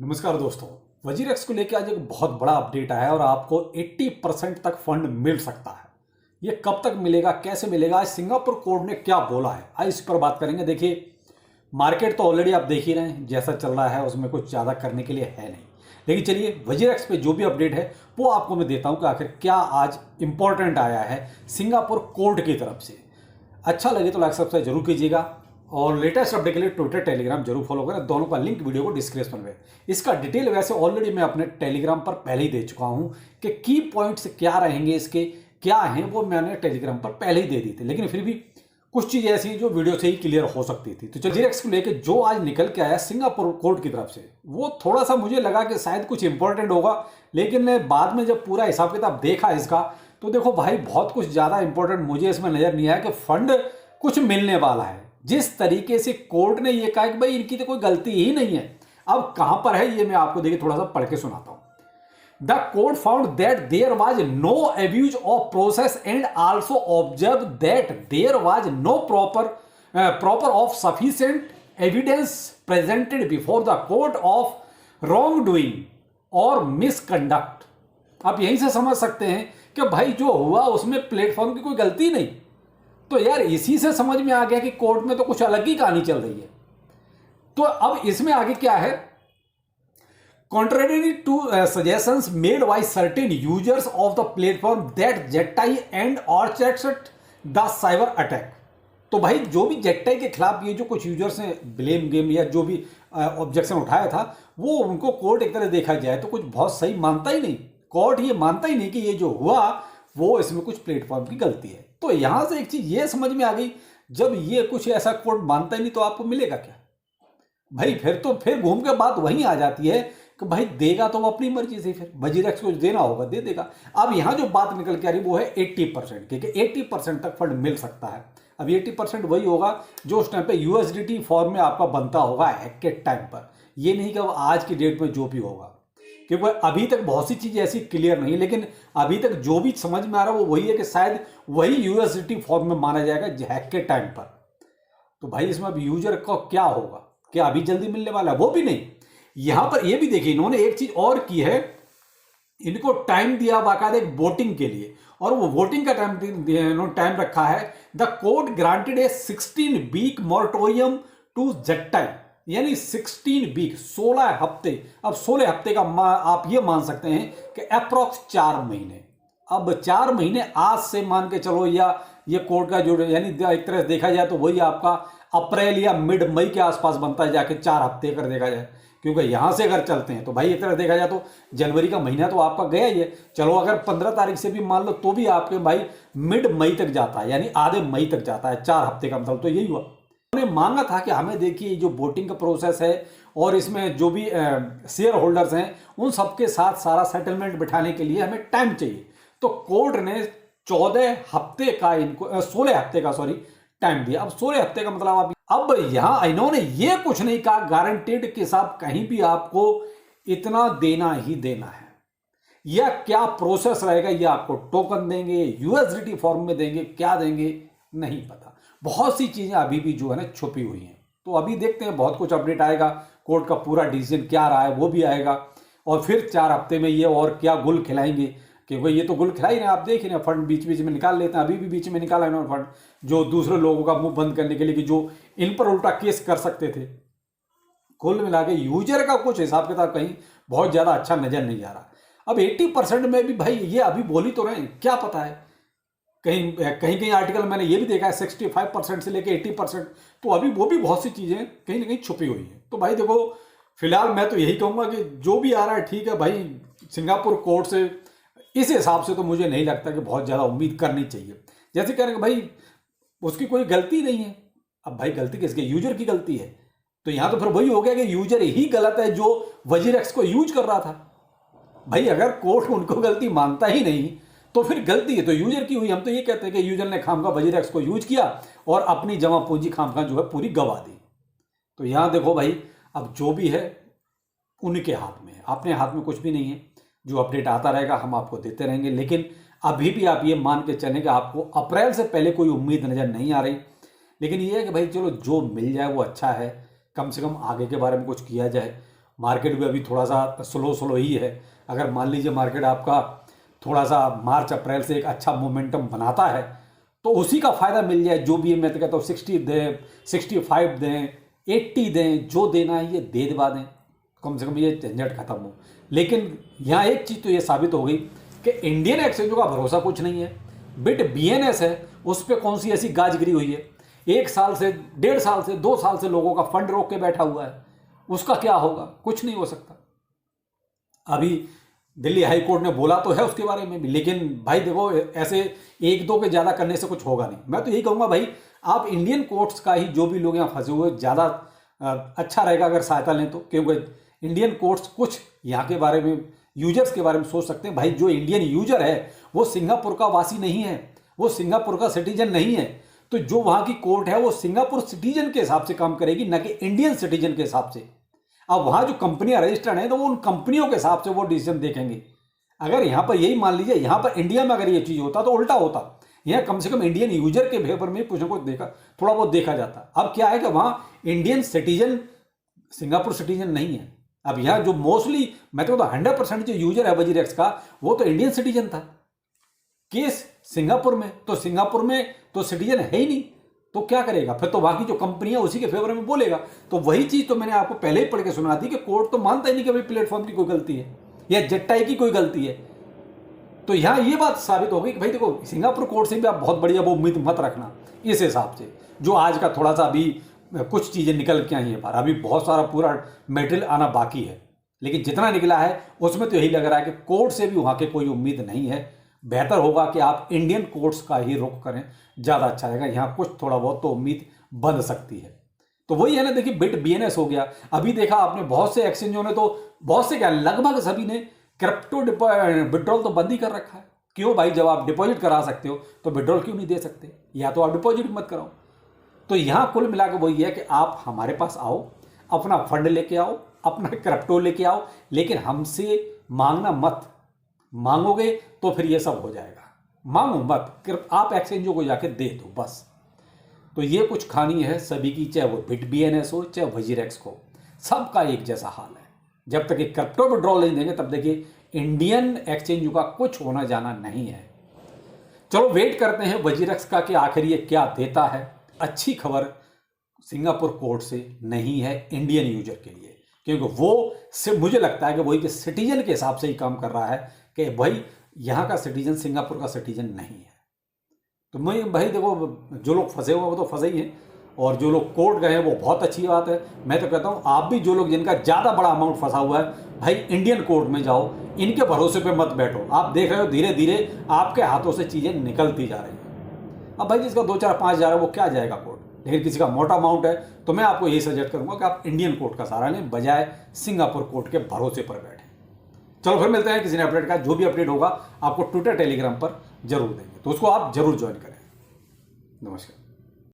नमस्कार दोस्तों। वजीरेक्स को लेकर आज एक बहुत बड़ा अपडेट आया है और आपको 80% तक फंड मिल सकता है। ये कब तक मिलेगा, कैसे मिलेगा, आज सिंगापुर कोर्ट ने क्या बोला है, आज इस पर बात करेंगे। देखिए, मार्केट तो ऑलरेडी आप देख ही रहे हैं, जैसा चल रहा है उसमें कुछ ज़्यादा करने के लिए है नहीं। लेकिन चलिए, वजीरेक्स पे जो भी अपडेट है वो आपको मैं देता हूँ कि आखिर क्या आज इंपॉर्टेंट आया है सिंगापुर कोर्ट की तरफ से। अच्छा लगे तो लाइक सब्सक्राइब जरूर कीजिएगा और लेटेस्ट अपडेट के लिए ट्विटर टेलीग्राम जरूर फॉलो करें। दोनों का लिंक वीडियो को डिस्क्रिप्शन में। इसका डिटेल वैसे ऑलरेडी मैं अपने टेलीग्राम पर पहले ही दे चुका हूं कि की पॉइंट्स क्या रहेंगे, इसके क्या हैं, वो मैंने टेलीग्राम पर पहले ही दे दी थी। लेकिन फिर भी कुछ चीज़ ऐसी जो वीडियो से ही क्लियर हो सकती थी। तो वजीरेक्स को लेकर जो आज निकल के आया सिंगापुर कोर्ट की तरफ से, वो थोड़ा सा मुझे लगा कि शायद कुछ इंपॉर्टेंट होगा। लेकिन बाद में जब पूरा हिसाब किताब देखा इसका, तो देखो भाई, बहुत कुछ ज़्यादा इंपॉर्टेंट मुझे इसमें नज़र नहीं आया कि फंड कुछ मिलने वाला है। जिस तरीके से कोर्ट ने ये कहा कि भाई इनकी तो कोई गलती ही नहीं है, अब कहां पर है ये मैं आपको देखिए थोड़ा सा पढ़ के सुनाता हूं। The court found that there was no abuse of process and also observe that there was no proper of sufficient evidence presented before the court of wrong doing और मिसकंडक्ट। आप यहीं से समझ सकते हैं कि भाई जो हुआ उसमें प्लेटफॉर्म की कोई गलती नहीं। तो यार इसी से समझ में आ गया कि कोर्ट में तो कुछ अलग ही कहानी चल रही है। तो अब इसमें आगे क्या है, contrary to suggestions made by certain users of the platform that Zettai and orchestrated the cyber attack। तो भाई जो भी जेट्टाई के खिलाफ ये जो कुछ यूजर्स ने ब्लेम गेम या जो भी ऑब्जेक्शन उठाया था, वो उनको कोर्ट एक तरह देखा जाए तो कुछ बहुत सही मानता ही नहीं। कोर्ट ये मानता ही नहीं कि ये जो हुआ वो इसमें कुछ प्लेटफॉर्म की गलती है। तो यहां से एक चीज ये समझ में आ गई, जब ये कुछ ऐसा कोर्ट मानता ही नहीं तो आपको मिलेगा क्या भाई? फिर घूम के बात वहीं आ जाती है कि भाई देगा तो वो अपनी मर्जी से, फिर वजीरेक्स को देना होगा दे देगा। अब यहां जो बात निकल के आ रही वो है 80%, क्योंकि 80% तक फंड मिल सकता है। अब 80% वही होगा जो उस टाइम पे यूएसडीटी फॉर्म में आपका बनता होगा हैक के टाइम पर, ये नहीं कि आज की डेट में जो भी होगा, क्योंकि अभी तक बहुत सी चीजें ऐसी क्लियर नहीं। लेकिन अभी तक जो भी समझ में आ रहा है वो वही है कि शायद वही यूएसडीटी फॉर्म में माना जाएगा हैक के टाइम पर। तो भाई इसमें अब यूजर को क्या होगा, क्या अभी जल्दी मिलने वाला है? वो भी नहीं। यहां पर ये भी देखिए, इन्होंने एक चीज और की है, इनको टाइम दिया बाकायदा एक वोटिंग के लिए, और वो वोटिंग का टाइम रखा है। The court granted a 16 week moratorium to Zettai, यानी 16 वीक 16 हफ्ते। अब 16 हफ्ते का आप ये मान सकते हैं कि अप्रोक्स 4 महीने। अब 4 महीने आज से मान के चलो, या ये कोर्ट का जो यानी एक तरह से देखा जाए तो वही आपका अप्रैल या मिड मई के आसपास बनता है, जाके 4 हफ्ते कर देखा जाए। क्योंकि यहां से अगर चलते हैं तो भाई एक तरह देखा जाए तो जनवरी का महीना तो आपका गया ही है। चलो अगर 15 तारीख से भी मान लो तो भी आपके भाई मिड मई तक जाता है, यानी आधे मई तक जाता है। 4 हफ्ते का मतलब तो यही हुआ। उन्होंने मांगा था कि हमें देखिए जो वोटिंग का प्रोसेस है और इसमें जो भी शेयर होल्डर्स हैं उन सबके साथ सारा सेटलमेंट बिठाने के लिए हमें टाइम चाहिए। तो कोर्ट ने 14 हफ्ते का इनको 16 हफ्ते का टाइम दिया। अब 16 हफ्ते का मतलब अब यहां इन्होंने ये कुछ नहीं कहा गारंटेड के साथ कहीं भी आपको इतना देना ही देना है, या क्या प्रोसेस रहेगा, ये आपको टोकन देंगे, यूएसडीटी फॉर्म में देंगे, क्या देंगे नहीं पता। बहुत सी चीजें अभी भी जो है ना छुपी हुई हैं। तो अभी देखते हैं, बहुत कुछ अपडेट आएगा, कोर्ट का पूरा डिसीजन क्या रहा है वो भी आएगा, और फिर 4 हफ्ते में ये और क्या गुल खिलाएंगे। क्योंकि ये तो गुल खिला ही नहीं, आप देख रहे हैं फंड बीच बीच में निकाल लेते हैं। अभी भी बीच में निकाला इन्होंने फंड, जो दूसरे लोगों का मुंह बंद करने के लिए, कि जो इन पर उल्टा केस कर सकते थे। कुल मिला के यूजर का कुछ हिसाब किताब कहीं बहुत ज्यादा अच्छा नजर नहीं आ रहा। अब 80% में भी भाई ये अभी बोल ही तो रहे हैं, क्या पता है, कहीं कहीं आर्टिकल मैंने ये भी देखा है 65% से लेकर 80%। तो अभी वो भी बहुत सी चीजें कहीं ना कहीं छुपी हुई हैं। तो भाई देखो, फिलहाल मैं तो यही कहूंगा कि जो भी आ रहा है ठीक है भाई। सिंगापुर कोर्ट से इस हिसाब से तो मुझे नहीं लगता कि बहुत ज़्यादा उम्मीद करनी चाहिए। जैसे कह रहे हैं भाई उसकी कोई गलती नहीं है। अब भाई गलती किसकी? यूजर की गलती है। तो यहां तो फिर वही हो गया कि यूजर ही गलत है जो वजीरेक्स को यूज कर रहा था। भाई अगर कोर्ट उनको गलती मानता ही नहीं तो फिर गलती है तो यूजर की हुई। हम तो ये कहते हैं कि यूजर ने खामखा वजीरेक्स को यूज किया और अपनी जमा पूंजी खामखा जो है पूरी गवा दी। तो यहां देखो भाई, अब जो भी है उनके हाथ में है, अपने हाथ में कुछ भी नहीं है। जो अपडेट आता रहेगा हम आपको देते रहेंगे। लेकिन अभी भी आप ये मान के चलें कि आपको अप्रैल से पहले कोई उम्मीद नजर नहीं आ रही। लेकिन ये है कि भाई चलो जो मिल जाए वो अच्छा है, कम से कम आगे के बारे में कुछ किया जाए। मार्केट भी अभी थोड़ा सा स्लो ही है। अगर मान लीजिए मार्केट आपका थोड़ा सा मार्च अप्रैल से एक अच्छा मोमेंटम बनाता है तो उसी का फ़ायदा मिल जाए। जो भी मैं तो कहता हूँ 60 दें, 65 दें, 80 दें, जो देना है ये दे दबा दें, कम से कम ये झंझट खत्म हो। लेकिन यहाँ एक चीज़ तो ये साबित हो गई कि इंडियन एक्सचेंजों का भरोसा कुछ नहीं है। बिट BNS है, उस पर कौन सी ऐसी गाजगिरी हुई है। 1 साल से, 1.5 साल से, 2 साल से लोगों का फंड रोक के बैठा हुआ है, उसका क्या होगा? कुछ नहीं हो सकता। अभी दिल्ली हाई कोर्ट ने बोला तो है उसके बारे में भी, लेकिन भाई देखो ऐसे 1-2 के ज़्यादा करने से कुछ होगा नहीं। मैं तो यही कहूँगा भाई, आप इंडियन कोर्ट्स का ही, जो भी लोग यहाँ फंसे हुए, ज़्यादा अच्छा रहेगा अगर सहायता लें तो, क्योंकि इंडियन कोर्ट्स कुछ यहाँ के बारे में, यूजर्स के बारे में सोच सकते हैं। भाई जो इंडियन यूजर है वो सिंगापुर का वासी नहीं है, वो सिंगापुर का सिटीजन नहीं है, तो जो वहाँ की कोर्ट है वो सिंगापुर सिटीजन के हिसाब से काम करेगी, न कि इंडियन सिटीजन के हिसाब से। अब वहाँ जो कंपनियां रजिस्टर्ड हैं तो वो उन कंपनियों के हिसाब से वो डिसीजन देखेंगे। अगर यहाँ पर यही मान लीजिए, यहाँ पर इंडिया में अगर ये चीज़ होता तो उल्टा होता। यहाँ कम से कम इंडियन यूजर के फेवर में कुछ ना कुछ थोड़ा बहुत देखा जाता। अब क्या है कि वहाँ इंडियन सिटीजन सिंगापुर सिटीजन नहीं है। अब यहाँ जो मोस्टली, मैं तो 100% जो यूजर है वजीरेक्स का, वो तो इंडियन सिटीजन था। केस सिंगापुर में, तो सिंगापुर में तो सिटीजन है ही नहीं, तो क्या करेगा फिर? तो वहाँ की जो कंपनी है उसी के फेवर में बोलेगा। तो वही चीज़ तो मैंने आपको पहले ही पढ़ के सुना दी कि कोर्ट तो मानता ही नहीं कि भाई प्लेटफॉर्म की कोई गलती है या जेट्टाई की कोई गलती है। तो यहाँ ये बात साबित हो गई कि भाई देखो, सिंगापुर कोर्ट से भी आप बहुत बढ़िया वो उम्मीद मत रखना इस हिसाब से। जो आज का थोड़ा सा अभी कुछ चीज़ें निकल के आई हैं बाहर, अभी बहुत सारा पूरा मटेरियल आना बाकी है, लेकिन जितना निकला है उसमें तो यही लग रहा है कि कोर्ट से भी वहाँ के कोई उम्मीद नहीं है। बेहतर होगा कि आप इंडियन कोर्ट्स का ही रुख करें, ज़्यादा अच्छा रहेगा। यहाँ कुछ थोड़ा बहुत तो उम्मीद बन सकती है। तो वही है ना, देखिए बिट BNS हो गया। अभी देखा आपने बहुत से एक्सचेंजों ने तो, बहुत से क्या, लगभग सभी ने क्रिप्टो विड्रॉल तो बंद ही कर रखा है। क्यों भाई? जब आप डिपॉजिट करा सकते हो तो विड्रॉल क्यों नहीं दे सकते? या तो आप डिपॉजिट मत कराओ। तो यहाँ कुल मिलाकर वही है कि आप हमारे पास आओ, अपना फंड लेके आओ, अपना क्रिप्टो लेके आओ, लेकिन हमसे मांगना मत। मांगोगे तो फिर ये सब हो जाएगा। मांगो मत, आप एक्सचेंजों को जाके दे दो बस। तो ये कुछ कहानी है सभी की, चाहे वो बिट BNS हो चाहे वजीरेक्स को, सबका एक जैसा हाल है। जब तक ये क्रिप्टो विड्रॉल नहीं देंगे तब देखिए इंडियन एक्सचेंजों का कुछ होना जाना नहीं है। चलो वेट करते हैं वजीरेक्स का कि आखिर ये क्या देता है। अच्छी खबर सिंगापुर कोर्ट से नहीं है इंडियन यूजर के लिए, क्योंकि वो मुझे लगता है कि वही के सिटीजन के हिसाब से ही काम कर रहा है कि भाई यहाँ का सिटीजन सिंगापुर का सिटीजन नहीं है। तो मैं भाई देखो, जो लोग फंसे हुए हैं वो तो फंसे ही हैं, और जो लोग कोर्ट गए हैं वो बहुत अच्छी बात है। मैं तो कहता हूँ आप भी, जो लोग जिनका ज़्यादा बड़ा अमाउंट फंसा हुआ है, भाई इंडियन कोर्ट में जाओ, इनके भरोसे पे मत बैठो। आप देख रहे हो धीरे धीरे आपके हाथों से चीज़ें निकलती जा रही हैं। अब भाई जिसका 2-4-5 हज़ार है वो क्या जाएगा कोर्ट, लेकिन किसी का मोटा अमाउंट है तो मैं आपको यही सजेस्ट करूँगा कि आप इंडियन कोर्ट का सहारा लें, बजाय सिंगापुर कोर्ट के भरोसे पर बैठें। चलो फिर मिलते हैं किसी ने अपडेट का। जो भी अपडेट होगा आपको ट्विटर टेलीग्राम पर जरूर देंगे, तो उसको आप जरूर ज्वाइन करें। नमस्कार।